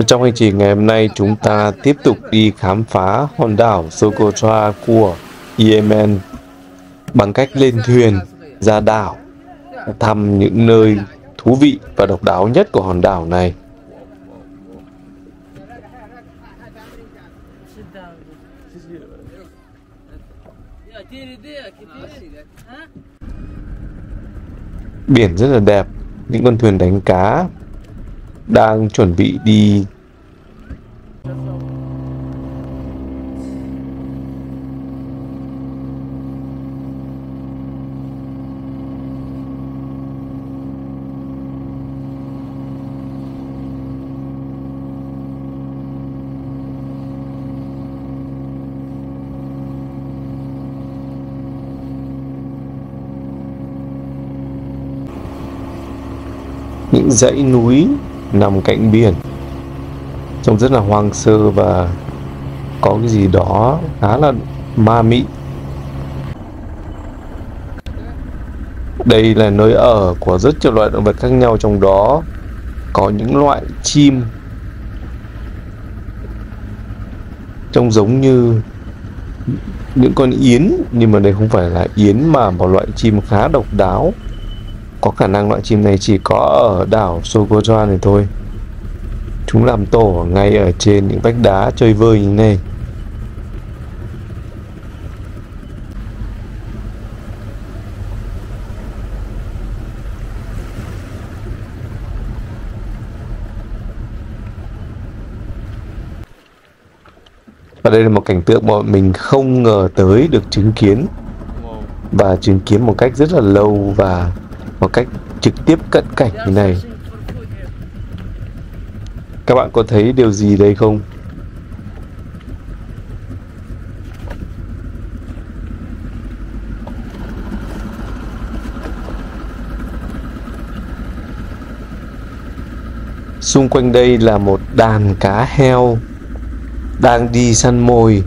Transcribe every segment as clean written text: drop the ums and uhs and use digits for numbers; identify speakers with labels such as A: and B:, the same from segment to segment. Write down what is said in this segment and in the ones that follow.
A: Trong hành trình ngày hôm nay, chúng ta tiếp tục đi khám phá hòn đảo Socotra của Yemen bằng cách lên thuyền ra đảo, thăm những nơi thú vị và độc đáo nhất của hòn đảo này. Biển rất là đẹp, những con thuyền đánh cá đang chuẩn bị đi. Những dãy núi nằm cạnh biển trông rất là hoang sơ và có cái gì đó khá là ma mị. Đây là nơi ở của rất nhiều loại động vật khác nhau, trong đó có những loại chim trông giống như những con yến, nhưng mà đây không phải là yến mà một loại chim khá độc đáo. Có khả năng loại chim này chỉ có ở đảo Socotra này thôi. Chúng làm tổ ngay ở trên những vách đá chơi vơi như này. Và đây là một cảnh tượng mà mình không ngờ tới được chứng kiến, và chứng kiến một cách rất là lâu và một cách trực tiếp cận cảnh như này. Các bạn có thấy điều gì đây không? Xung quanh đây là một đàn cá heo đang đi săn mồi.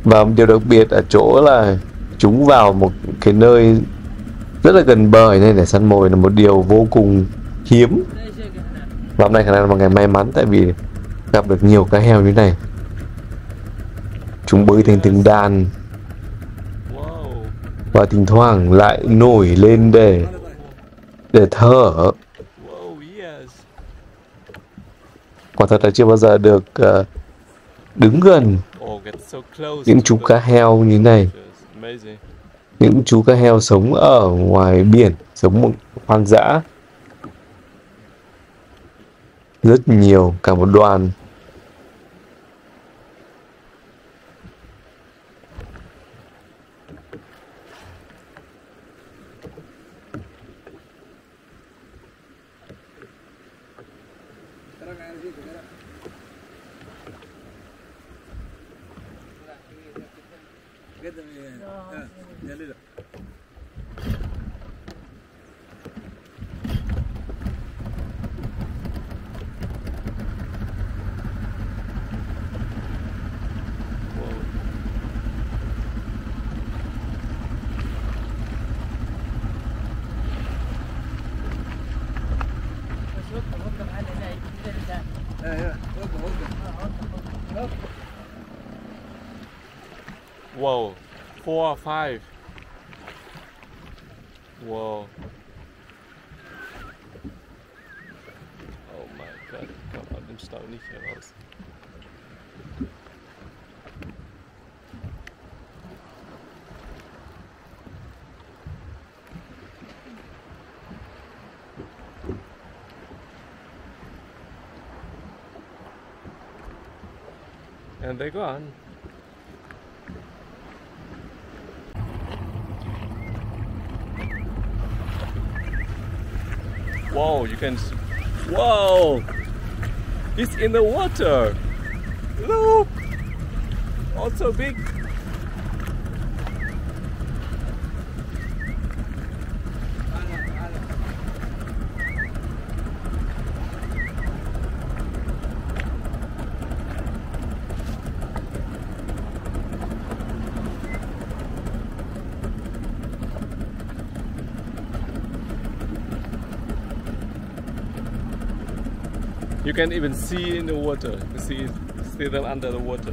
A: Và điều đặc biệt ở chỗ là chúng vào một cái nơi rất là gần bờ này để săn mồi là một điều vô cùng hiếm. Và hôm nay khả năng là một ngày may mắn, tại vì gặp được nhiều cá heo như này. Chúng bơi thành từng đàn và thỉnh thoảng lại nổi lên để thở. Quả thật là chưa bao giờ được đứng gần những chú cá heo như này. Những chú cá heo sống ở ngoài biển, sống một hoang dã. Rất nhiều, cả một đoàn.
B: Wow, 4 or 5. Wow. Oh mein Gott, komm aus dem Stau nicht heraus. And they're gone. Whoa, you can. Whoa! It's in the water! Look! Also big! You can even see in the water. You see them under the water.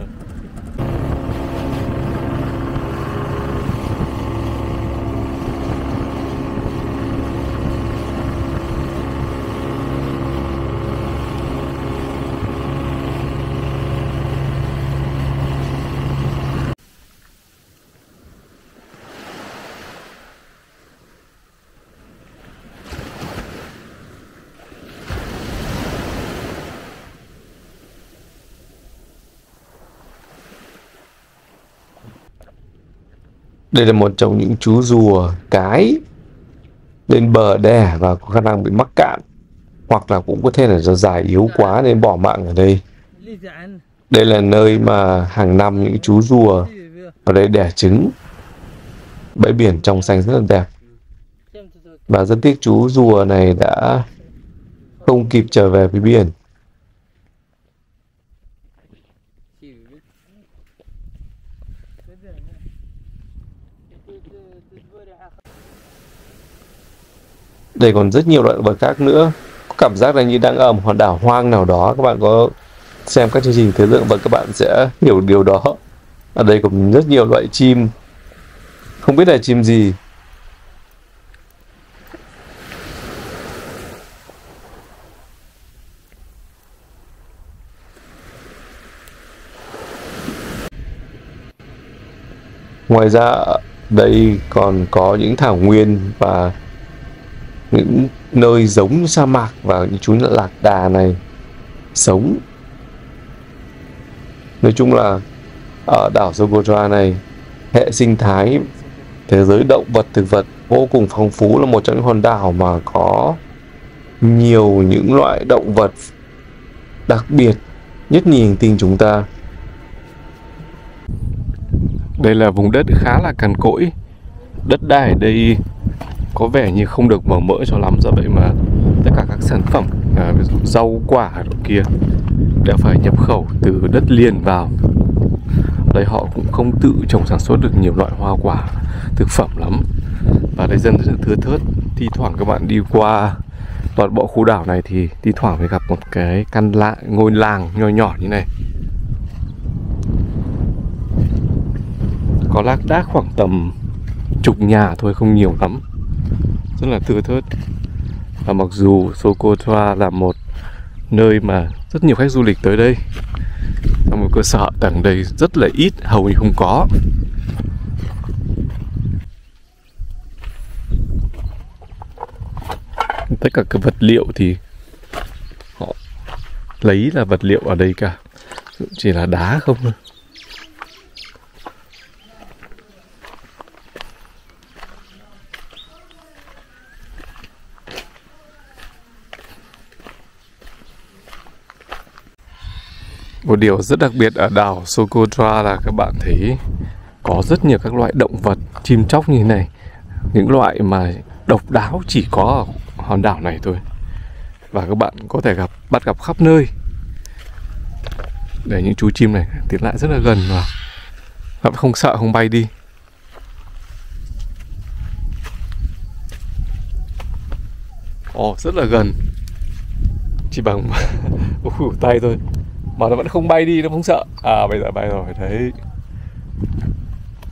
A: Đây là một trong những chú rùa cái lên bờ đẻ và có khả năng bị mắc cạn, hoặc là cũng có thể là do dài yếu quá nên bỏ mạng ở đây. Đây là nơi mà hàng năm những chú rùa ở đây đẻ trứng. Bãi biển trong xanh rất là đẹp. Và rất tiếc chú rùa này đã không kịp trở về với biển. Đây còn rất nhiều loại vật khác nữa. Có cảm giác là như đang ở một hòn đảo hoang nào đó. Các bạn có xem các chương trình thế lượng và các bạn sẽ hiểu điều đó. Ở đây còn rất nhiều loại chim. Không biết là chim gì. Ngoài ra ở đây còn có những thảo nguyên và những nơi giống như sa mạc, và những chú lạc đà này sống. Nói chung là ở đảo Socotra này, hệ sinh thái thế giới động vật thực vật vô cùng phong phú, là một trong những hòn đảo mà có nhiều những loại động vật đặc biệt nhất nhì hành tinh chúng ta.
B: Đây là vùng đất khá là cằn cỗi. Đất đai ở đây có vẻ như không được màu mỡ cho lắm, do vậy mà tất cả các sản phẩm ví dụ rau quả ở kia đều phải nhập khẩu từ đất liền vào. Đây họ cũng không tự trồng sản xuất được nhiều loại hoa quả thực phẩm lắm, và đây dân rất là thưa thớt. Thi thoảng các bạn đi qua toàn bộ khu đảo này thì thi thoảng mới gặp một cái ngôi làng nho nhỏ như này. Có lác đác khoảng tầm chục nhà thôi, không nhiều lắm, rất là thưa thớt. Và mặc dù Socotra là một nơi mà rất nhiều khách du lịch tới đây, trong một cơ sở hạ tầng đây rất là ít, hầu như không có. Tất cả các vật liệu thì họ lấy là vật liệu ở đây cả, chỉ là đá không thôi. Một điều rất đặc biệt ở đảo Socotra là các bạn thấy có rất nhiều các loại động vật, chim chóc như thế này. Những loại mà độc đáo chỉ có ở hòn đảo này thôi. Và các bạn có thể bắt gặp khắp nơi. Để những chú chim này tiến lại rất là gần và bạn không sợ không bay đi. Rất là gần. Chỉ bằng một khủ tay thôi mà nó vẫn không bay đi, nó không sợ. Bây giờ bay rồi, thấy.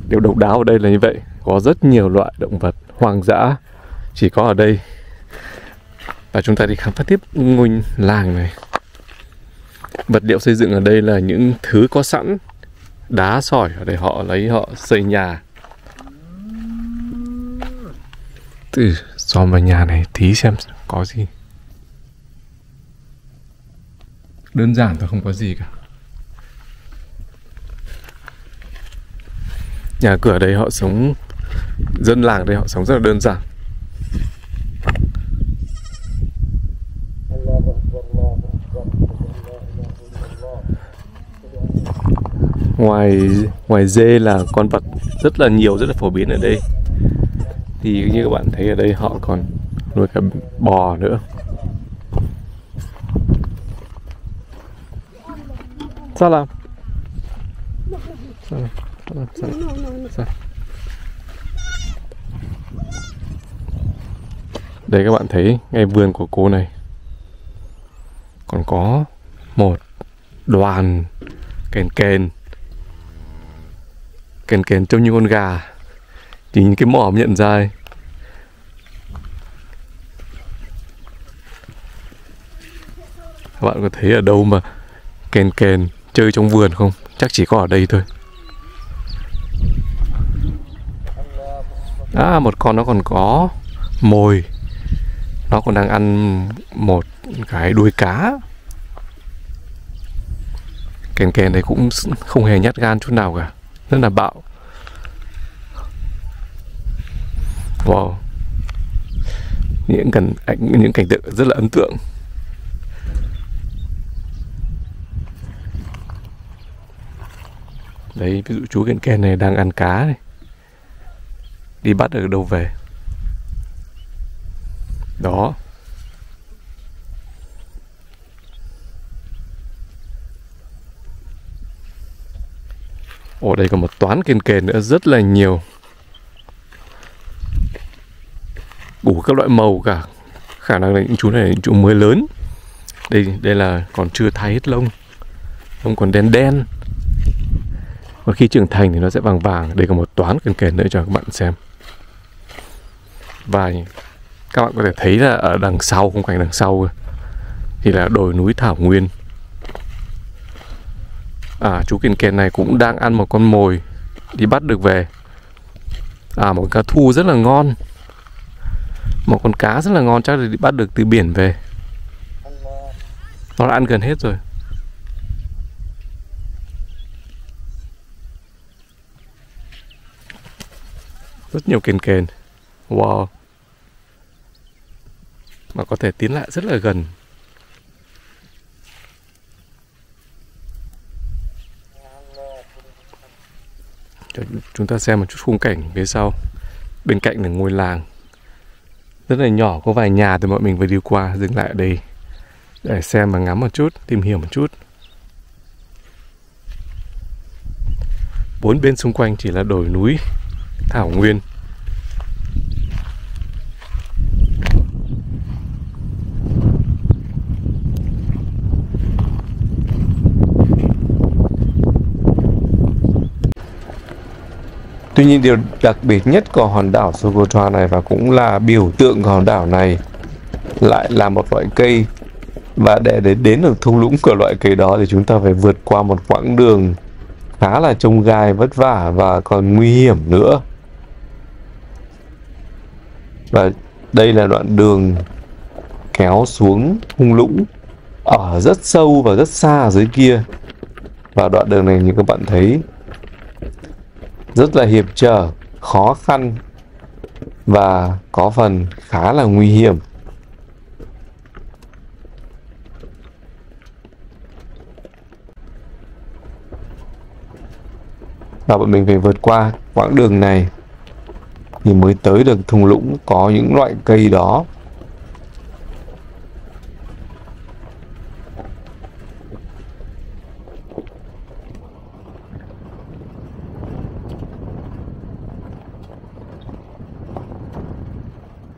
B: Điều độc đáo ở đây là như vậy. Có rất nhiều loại động vật hoang dã chỉ có ở đây. Và chúng ta đi khám phá tiếp ngôi làng này. Vật liệu xây dựng ở đây là những thứ có sẵn. Đá sỏi ở đây họ xây nhà. Từ dòm vào nhà này tí xem có gì. Đơn giản thôi, không có gì cả. Nhà cửa đây họ sống, dân làng đây họ sống rất là đơn giản. Ngoài dê là con vật rất là nhiều, rất là phổ biến ở đây. Thì như các bạn thấy ở đây họ còn nuôi cả bò nữa. Sao làm? Sao? Đây các bạn thấy ngay vườn của cô này còn có một đoàn kèn kèn trông như con gà, chỉ những cái mỏ nhận ra ấy. Các bạn có thấy ở đâu mà kèn chơi trong vườn không? Chắc chỉ có ở đây thôi. Một con nó còn có mồi, nó còn đang ăn một cái đuôi cá. Kèn đấy cũng không hề nhát gan chút nào cả, rất là bạo. Wow, những cảnh tượng rất là ấn tượng. Đấy, ví dụ chú kèn này đang ăn cá này, đi bắt ở đâu về. Đó. Ở đây còn một toán kèn nữa rất là nhiều, đủ các loại màu cả. Khả năng là những chú này là những chú mới lớn. Đây là còn chưa thay hết lông, lông còn đen. Còn khi trưởng thành thì nó sẽ vàng vàng. Đây còn một toán kèn nữa cho các bạn xem. Và các bạn có thể thấy là ở đằng sau, khung cảnh đằng sau thì là đồi núi thảo nguyên. Chú kèn này cũng đang ăn một con mồi đi bắt được về. Một cá thu rất là ngon, một con cá rất là ngon, chắc là đi bắt được từ biển về. Nó đã ăn gần hết rồi. Rất nhiều kèn. Wow. Mà có thể tiến lại rất là gần. Cho chúng ta xem một chút khung cảnh phía sau. Bên cạnh là ngôi làng rất là nhỏ, có vài nhà thì bọn mình vừa đi qua, dừng lại ở đây để xem và ngắm một chút, tìm hiểu một chút. Bốn bên xung quanh chỉ là đồi núi thảo nguyên.
A: Tuy nhiên điều đặc biệt nhất của hòn đảo Socotra này, và cũng là biểu tượng của hòn đảo này, lại là một loại cây. Và để đến được thung lũng của loại cây đó thì chúng ta phải vượt qua một quãng đường khá là chông gai, vất vả và còn nguy hiểm nữa. Và đây là đoạn đường kéo xuống thung lũng ở rất sâu và rất xa ở dưới kia. Và đoạn đường này như các bạn thấy rất là hiểm trở, khó khăn và có phần khá là nguy hiểm. Và bọn mình phải vượt qua quãng đường này thì mới tới được thung lũng có những loại cây đó.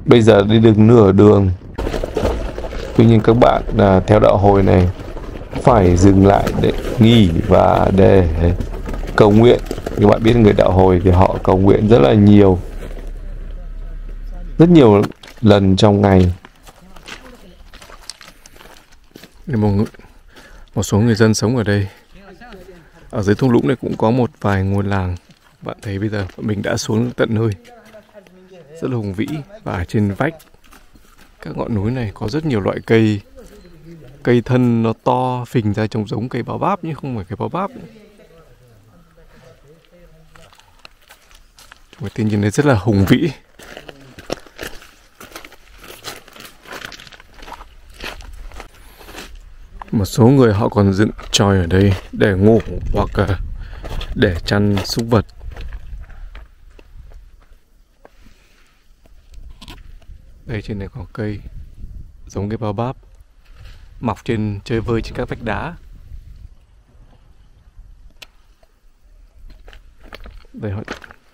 A: Bây giờ đi được nửa đường. Tuy nhiên các bạn theo đạo hồi này phải dừng lại để nghỉ và để cầu nguyện. Các bạn biết người đạo hồi thì họ cầu nguyện rất là nhiều, rất nhiều lần trong ngày.
B: Một số người dân sống ở đây. Ở dưới thung lũng này cũng có một vài ngôi làng. Bạn thấy bây giờ mình đã xuống tận nơi, rất là hùng vĩ. Và trên vách các ngọn núi này có rất nhiều loại cây. Cây thân nó to, phình ra trông giống cây bao báp nhưng không phải cây bao báp. Một thiên nhiên này rất là hùng vĩ. Một số người họ còn dựng chòi ở đây để ngủ hoặc để chăn súc vật. Đây trên này có cây giống cây bao báp mọc chơi vơi trên các vách đá. Đây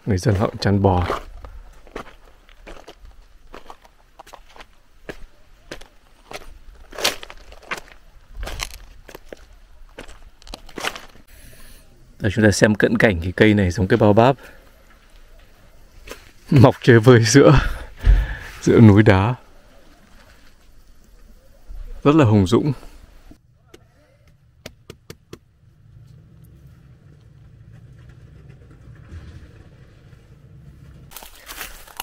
B: người dân họ chăn bò. Rồi chúng ta xem cận cảnh cái cây này giống cái bao báp mọc chơi vơi giữa núi đá, rất là hùng dũng.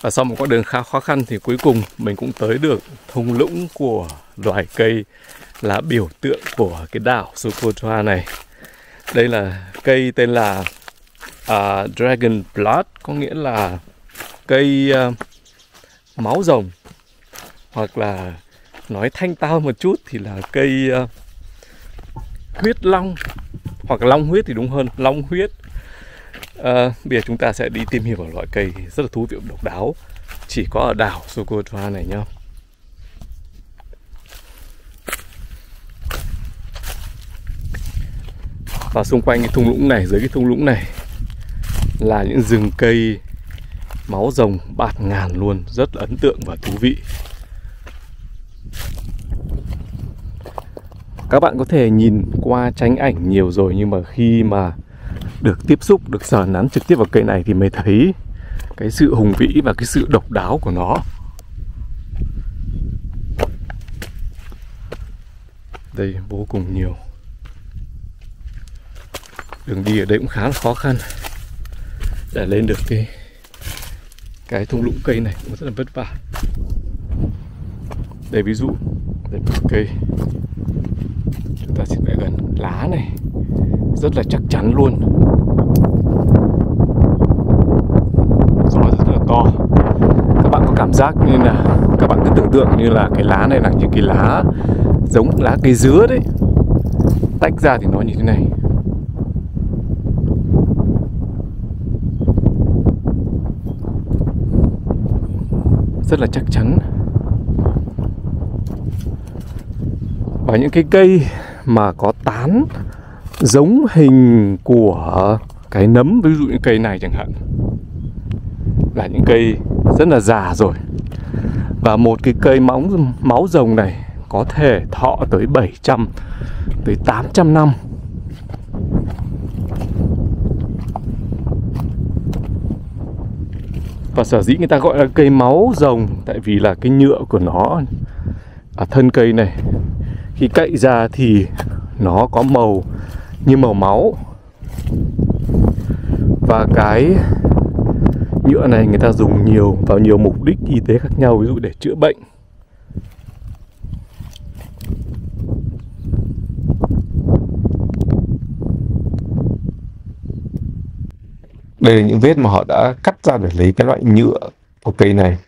B: Và sau một quãng đường khá khó khăn thì cuối cùng mình cũng tới được thung lũng của loài cây là biểu tượng của cái đảo Socotra này. Đây là cây tên là Dragon Blood, có nghĩa là cây máu rồng, hoặc là nói thanh tao một chút thì là cây huyết long, hoặc long huyết thì đúng hơn, long huyết. Bây giờ chúng ta sẽ đi tìm hiểu một loại cây rất là thú vị, độc đáo, chỉ có ở đảo Socotra này nhá. Và xung quanh cái thung lũng này, dưới cái thung lũng này là những rừng cây máu rồng bạt ngàn luôn, rất là ấn tượng và thú vị. Các bạn có thể nhìn qua tranh ảnh nhiều rồi, nhưng mà khi mà được tiếp xúc, được sờ nắn trực tiếp vào cây này thì mới thấy cái sự hùng vĩ và cái sự độc đáo của nó. Đây vô cùng nhiều. Đường đi ở đây cũng khá là khó khăn. Để lên được cái thung lũng cây này cũng rất là vất vả. Đây ví dụ, đây một cây, chúng ta sẽ lại gần lá này, rất là chắc chắn luôn, gió rất là to. Các bạn có cảm giác như là, các bạn cứ tưởng tượng như là cái lá này là những cái lá giống lá cây dứa đấy, tách ra thì nó như thế này. Rất là chắc chắn. Và những cái cây mà có tán giống hình của cái nấm, ví dụ như cây này chẳng hạn, là những cây rất là già rồi. Và một cái cây máu rồng này có thể thọ tới 700 tới 800 năm. Và sở dĩ người ta gọi là cây máu rồng tại vì là cái nhựa của nó ở thân cây này, khi cậy ra thì nó có màu như màu máu. Và cái nhựa này người ta dùng vào nhiều mục đích y tế khác nhau, ví dụ để chữa bệnh.
A: Đây là những vết mà họ đã cắt ra để lấy cái loại nhựa của cây này.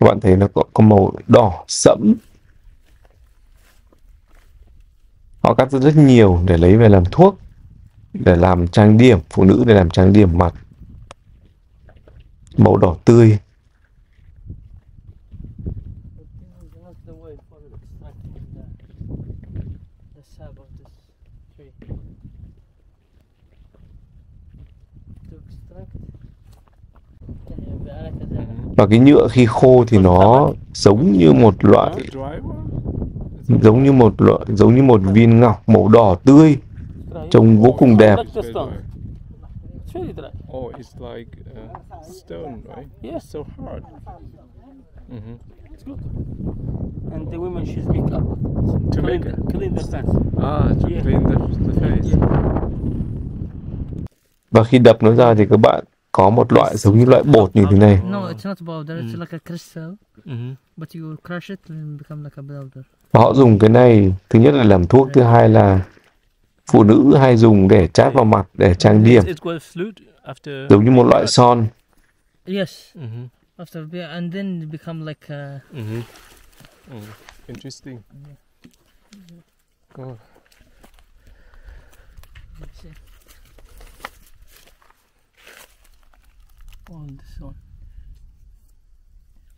A: Các bạn thấy nó có màu đỏ sẫm. Họ cắt rất nhiều để lấy về làm thuốc, để làm trang điểm, phụ nữ để làm trang điểm mặt. Màu đỏ tươi. Và cái nhựa khi khô thì nó giống như một viên ngọc màu đỏ tươi, trông vô cùng đẹp.
B: Oh, it's like stone, right?
C: Yeah.
B: So hard.
C: It's good. And the women should make up
B: To make it?
C: clean their sense.
B: To
C: Yeah.
B: clean the face.
A: Và khi đập nó ra thì các bạn có một loại giống như loại bột như thế này.
C: No, it's not powder. It's like a crystal. But you crush it and become like a powder.
A: Và họ dùng cái này, thứ nhất là làm thuốc, thứ hai là phụ nữ hay dùng để chát vào mặt để trang điểm,
C: It was fluid after.
A: giống như một loại son.
C: Yes. After and then it become like a.
B: Interesting. Oh.
C: Let's see. On this one.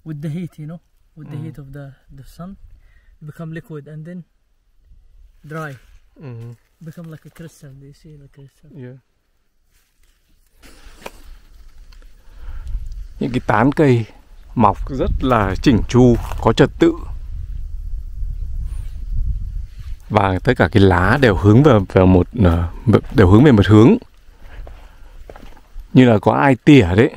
C: With the heat, you know, with the heat of the sun, it become liquid and then dry. Become like a crystal. Do you see like a crystal?
B: Yeah. Những cái tán cây mọc rất là chỉnh chu, có trật tự. và tất cả cái lá đều hướng vào đều hướng về một hướng, như là có ai tỉa đấy.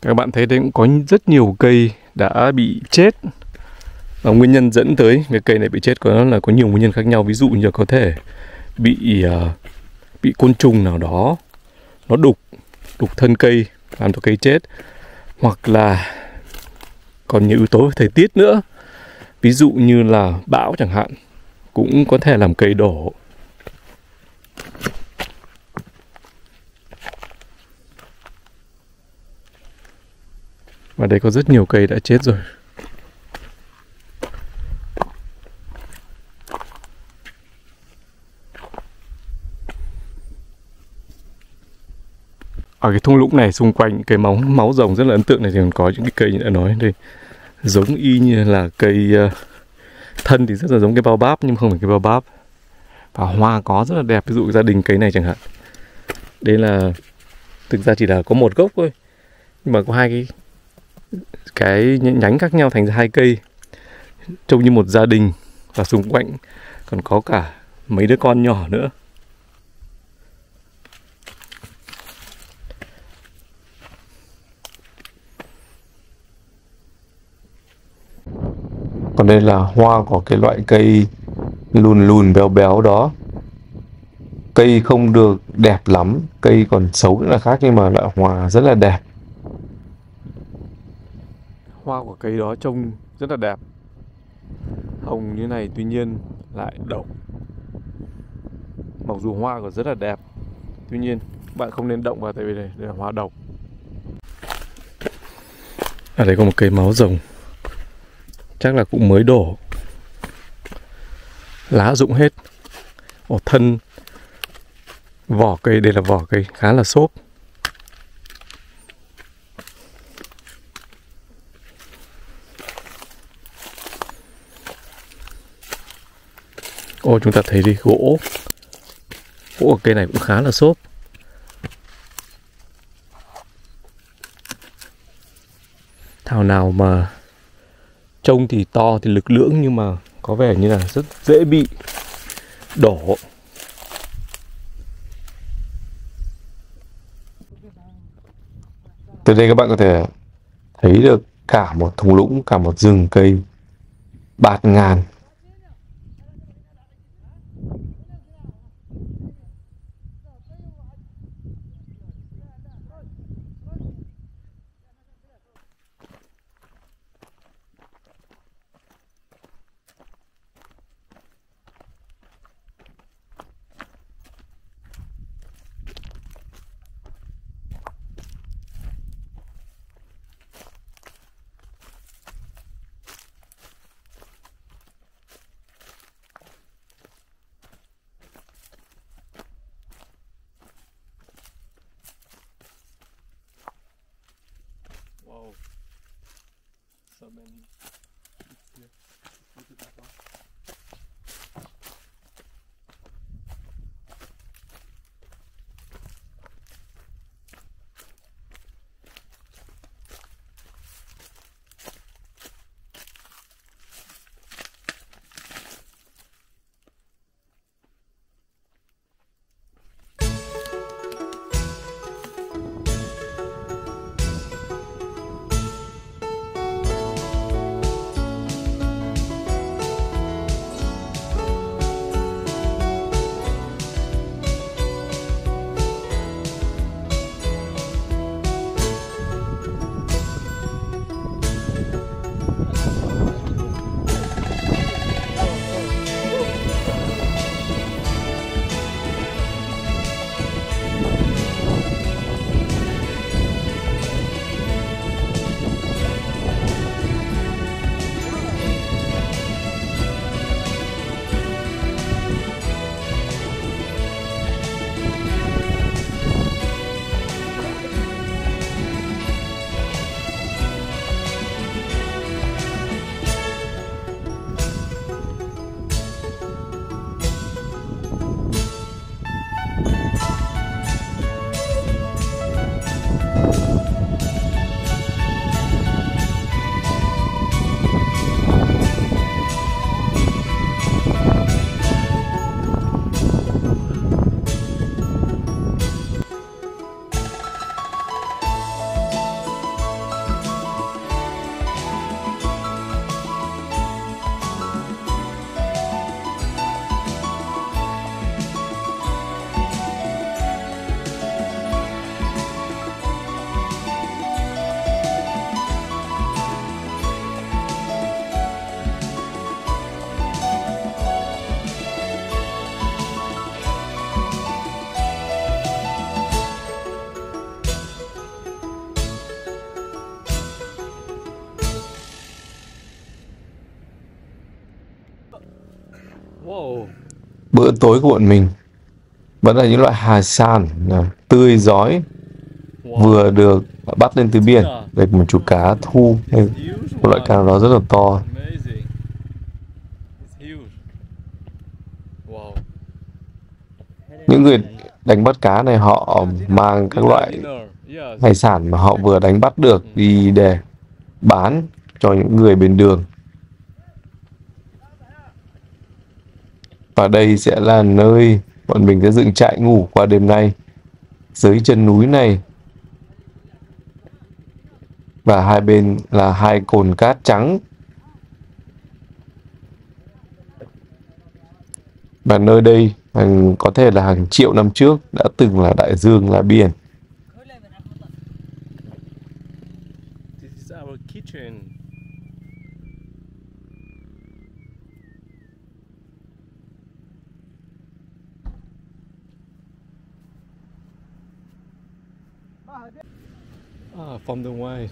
B: Các bạn thấy đấy, cũng có rất nhiều cây đã bị chết. Và nguyên nhân dẫn tới cái cây này bị chết có nhiều nguyên nhân khác nhau. Ví dụ như có thể bị côn trùng nào đó nó đục thân cây làm cho cây chết, hoặc là còn nhiều yếu tố về thời tiết nữa. Ví dụ như là bão chẳng hạn, cũng có thể làm cây đổ. Và đây có rất nhiều cây đã chết rồi. Ở cái thung lũng này xung quanh cây máu rồng rất là ấn tượng này, thì còn có những cái cây như đã nói đây, giống y như là cây thân thì rất là giống cái bao báp nhưng không phải cái bao báp. Và hoa có rất là đẹp, ví dụ gia đình cây này chẳng hạn. Đây là thực ra chỉ là có một gốc thôi, nhưng mà có hai cái nhánh khác nhau thành ra hai cây, trông như một gia đình. Và xung quanh còn có cả mấy đứa con nhỏ nữa.
A: Còn đây là hoa của cái loại cây lùn béo béo đó. Cây không được đẹp lắm, cây còn xấu nữa là khác, nhưng mà loại hoa rất là đẹp.
B: Hoa của cây đó trông rất là đẹp, hồng như này, tuy nhiên lại độc. Mặc dù hoa còn rất là đẹp, tuy nhiên bạn không nên động vào, tại vì đây là hoa độc. Ở đây có một cây máu rồng, chắc là cũng mới đổ, lá rụng hết. Thân vỏ cây, đây là vỏ cây khá là xốp. Chúng ta thấy đi, gỗ của cây này cũng khá là xốp. Thảo nào mà trông thì to thì lực lưỡng, nhưng mà có vẻ như là rất dễ bị đổ.
A: Từ đây các bạn có thể thấy được cả một thung lũng, cả một rừng cây bạt ngàn. bữa tối của bọn mình vẫn là những loại hải sản tươi rói vừa được bắt lên từ biển. Đây một chú cá thu hay một loại cá đó rất là to. Những người đánh bắt cá này họ mang các loại hải sản mà họ vừa đánh bắt được đi để bán cho những người bên đường. Và đây sẽ là nơi bọn mình sẽ dựng trại ngủ qua đêm nay dưới chân núi này. Và hai bên là hai cồn cát trắng. Và nơi đây có thể là hàng triệu năm trước đã từng là đại dương, là biển.
B: This is our kitchen. From the white.